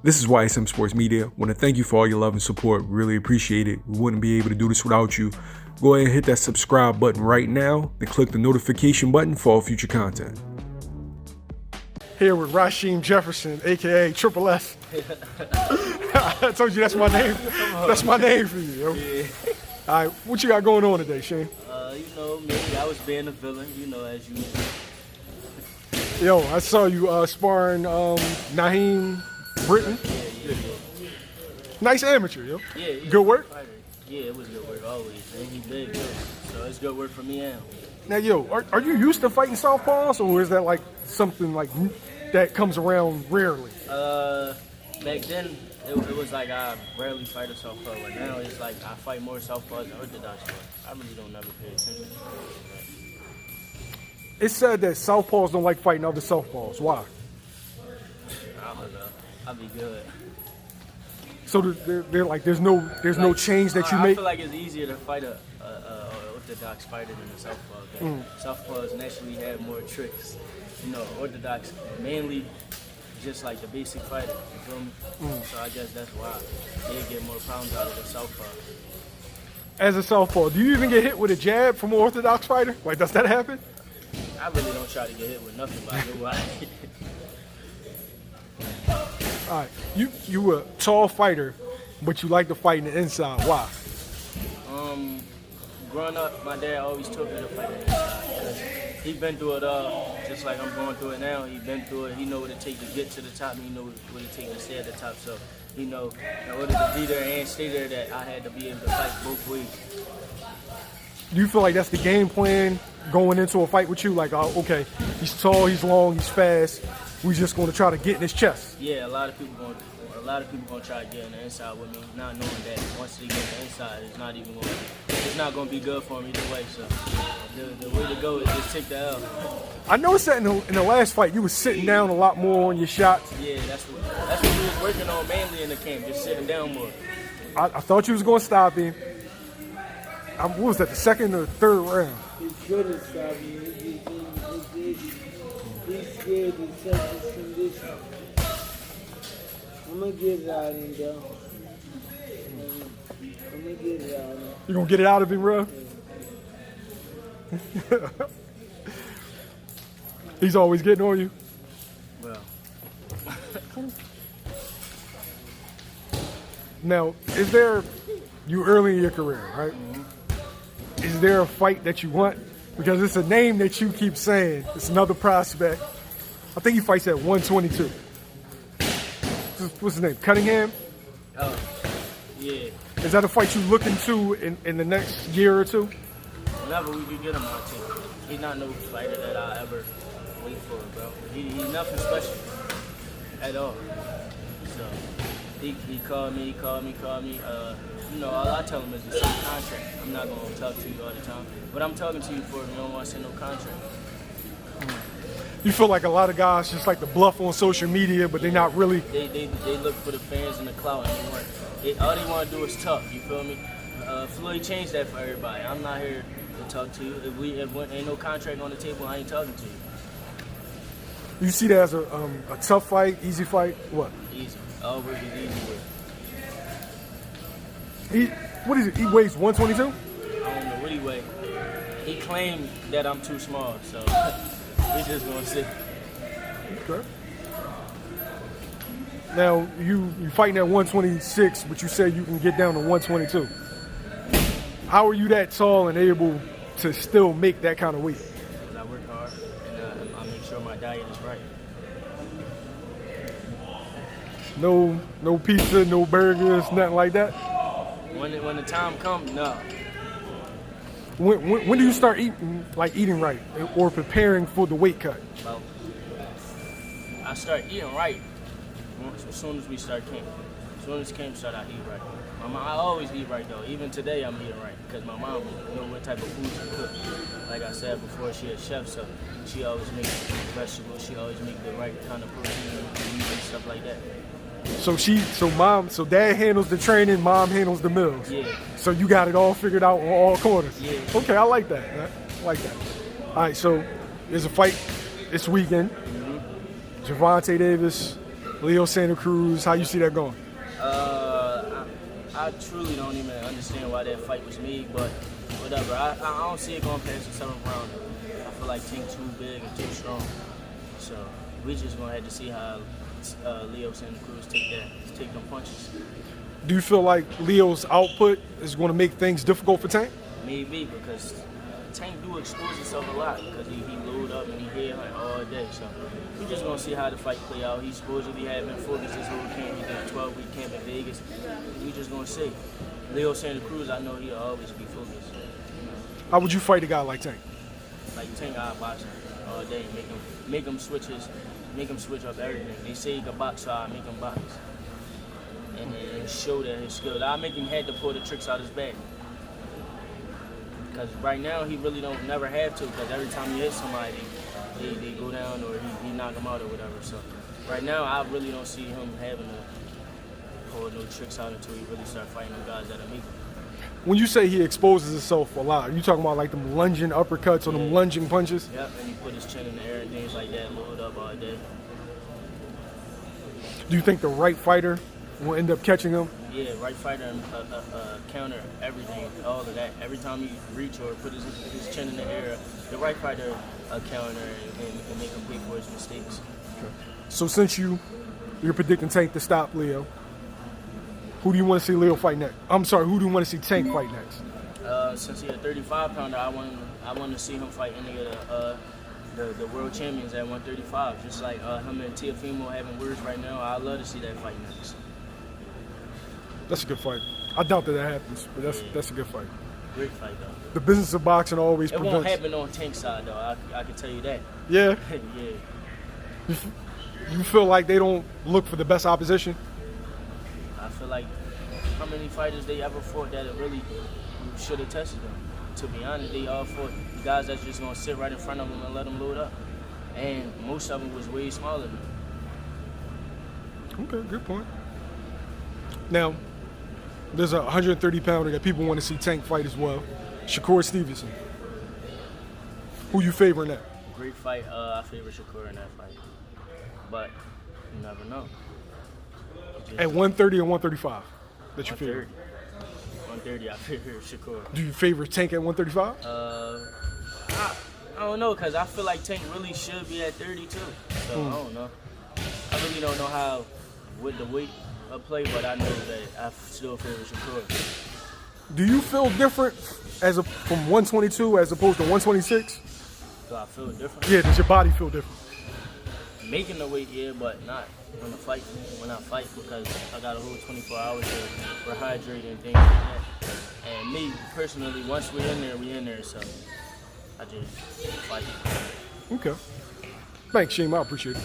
This is YSM Sports Media. Want to thank you for all your love and support. Really appreciate it. We wouldn't be able to do this without you. Go ahead and hit that subscribe button right now and click the notification button for all future content. Here with Rashiem Jefferson, aka Triple S. I told you that's my name. That's my name for you, yo. Yeah. All right, what you got going on today, Shane? Me, I was being a villain, as usual. Yo, I saw you sparring Naheem Britton. Yeah. Nice amateur, yo. Yeah. Good work? Fighter. Yeah, it was good work always. And he big, too. So it's good work for me now. Now, yo, are you used to fighting southpaws, or is that like something like that comes around rarely? Back then, it was like I rarely fight a southpaw, but now it's like I fight more southpaws than orthodox fights. I really don't never pay attention. It's said that southpaws don't like fighting other southpaws. Why? I don't know. I'll be good. So they're like, there's no change that you I make. feel like it's easier to fight a orthodox fighter than a southpaw. Southpaws naturally have more tricks. Orthodox mainly just like the basic fighter. You feel me? So I guess that's why they get more pounds out of the southpaw. As a southpaw, do you even get hit with a jab from an orthodox fighter? Like, does that happen? I really don't try to get hit with nothing, but I know why. All right, you a tall fighter, but you like to fight in the inside. Why? Growing up, my dad always told me to fight on the inside. He's been through it all, just like I'm going through it now. He's been through it. He know what it takes to get to the top, and he know what it takes to stay at the top. So, in order to be there and stay there, that I had to be able to fight both ways. Do you feel like that's the game plan going into a fight with you? Like, okay, he's tall, he's long, he's fast. We're just going to try to get in his chest. Yeah, a lot of people gonna try to get in the inside with me, not knowing that once they get in the inside, it's not going to be good for me either way. So the way to go is just take the L. I noticed that in the last fight, you were sitting down a lot more on your shots. Yeah, that's what we was working on mainly in the camp, just sitting down more. I thought you was going to stop him. What was that, the second or third round? He should have stopped me. He's scared to touch his condition. I'm going to get it out of him, though. I'm going to get it out of him. You going to get it out of him, bro? He's always getting on you? Well. Now, you early in your career, right? Mm-hmm. Is there a fight that you want? Because it's a name that you keep saying. It's another prospect. I think he fights at 122. What's his name? Cunningham? Oh, yeah. Is that a fight you look into in the next year or two? Whenever we can get him on team. He's not no fighter that I ever wait for, bro. He's nothing special at all. So he called me. All I tell him is to sign a contract. I'm not going to talk to you all the time. But I'm talking to you for if you don't want to send no contract. You feel like a lot of guys just like to bluff on social media, but they're not really. They look for the fans and the clout, and all they want to do is talk. You feel me? Floyd changed that for everybody. I'm not here to talk to you. If ain't no contract on the table, I ain't talking to you. You see that as a tough fight, easy fight? What? Easy. All work is easy work. What is it? He weighs 122? I don't know what he weighs. He claimed that I'm too small, so we just gonna see. Okay. Now you fighting at 126, but you say you can get down to 122. How are you that tall and able to still make that kind of weight? Because I work hard and I make sure my diet is right. No pizza, no burgers, nothing like that. When the time comes, no. When do you start eating right or preparing for the weight cut? Well, I start eating right as soon as we start camp. As soon as camp start, I eat right. I always eat right though. Even today, I'm eating right because my mom know what type of food to cook. Like I said before, she a chef, so she always makes vegetables. She always makes the right kind of protein and stuff like that. So dad handles the training, mom handles the meals. Yeah. So you got it all figured out on all corners. Yeah. Okay, I like that. Man. I like that. All right, so there's a fight this weekend. Gervonta Davis Leo Santa Cruz, how you see that going? I truly don't even understand why that fight was made, but whatever. I don't see it going past the 7th round. I feel like Tank too big and too strong. So we just gonna have to see how Leo Santa Cruz take them punches. Do you feel like Leo's output is going to make things difficult for Tank? Maybe, because Tank do expose himself a lot because he load up and he hit like all day. So we just gonna see how the fight play out. He supposedly had been focused this whole camp. He did a 12-week camp in Vegas. We just gonna see. Leo Santa Cruz, I know he'll always be focused. How would you fight a guy like Tank? Like Tank, I box him all day. Make him switch up everything. They say he can box, so I make him box. And show that his skill. I make him had to pull the tricks out his bag. Because right now he really never have to. Because every time he hits somebody, they go down or he knock him out or whatever. So right now I really don't see him having to pull no tricks out until he really start fighting them guys that are meeting. When you say he exposes himself a lot, are you talking about like them lunging uppercuts or them lunging punches? Yep, and he put his chin in the air and things like that, load up all day. Do you think the right fighter will end up catching him? Yeah, right fighter and counter everything, all of that. Every time he reach or put his chin in the air, the right fighter counter and make him pay for his mistakes. Okay. So since you're predicting Tank to stop Leo, who do you want to see Leo fight next? I'm sorry, who do you want to see Tank fight next? Since he's a 35-pounder, I want to see him fight any of the world champions at 135. Just like him and Teofimo having words right now, I'd love to see that fight next. That's a good fight. I doubt that happens, but that's a good fight. Great fight, though. The business of boxing always It prevents. won't happen on Tank's side, though. I can tell you that. Yeah? Yeah. You feel like they don't look for the best opposition? I feel like how many fighters they ever fought that it really should have tested them. To be honest, they all fought guys that's just going to sit right in front of them and let them load up. And most of them was way smaller than them. Okay, good point. Now, there's a 130-pounder that people want to see Tank fight as well. Shakur Stevenson. Who you favoring that? Great fight. I favor Shakur in that fight. But you never know. At 130 or 135 that you favor? 130, I favor Shakur. Do you favor Tank at 135? I don't know, because I feel like Tank really should be at 32. So I don't know. I really don't know how with the weight of play, but I know that I still favor Shakur. Do you feel different from 122 as opposed to 126? Do I feel different? Yeah, does your body feel different? Making the weight, yeah, but not when I fight, because I got a whole 24 hours to rehydrate and things like that. And me, personally, once we're in there, so I just fight. Okay. Thanks, Shane. I appreciate it.